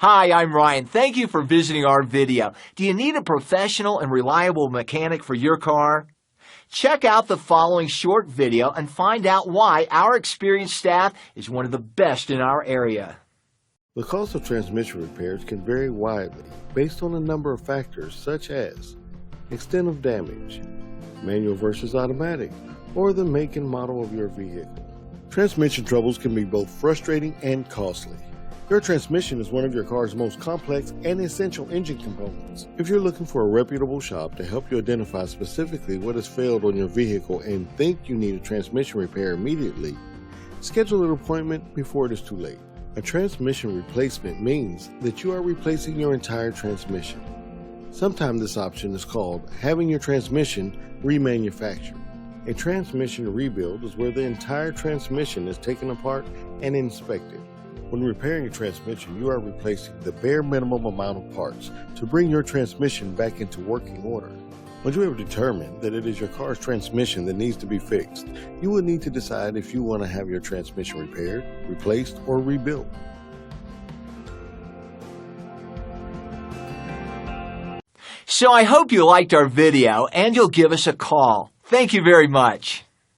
Hi, I'm Ryan. Thank you for visiting our video. Do you need a professional and reliable mechanic for your car? Check out the following short video and find out why our experienced staff is one of the best in our area. The cost of transmission repairs can vary widely based on a number of factors such as extent of damage, manual versus automatic, or the make and model of your vehicle. Transmission troubles can be both frustrating and costly. Your transmission is one of your car's most complex and essential engine components. If you're looking for a reputable shop to help you identify specifically what has failed on your vehicle and think you need a transmission repair immediately, schedule an appointment before it is too late. A transmission replacement means that you are replacing your entire transmission. Sometimes this option is called having your transmission remanufactured. A transmission rebuild is where the entire transmission is taken apart and inspected. When repairing a transmission, you are replacing the bare minimum amount of parts to bring your transmission back into working order. Once you have determined that it is your car's transmission that needs to be fixed, you will need to decide if you want to have your transmission repaired, replaced, or rebuilt. So I hope you liked our video and you'll give us a call. Thank you very much.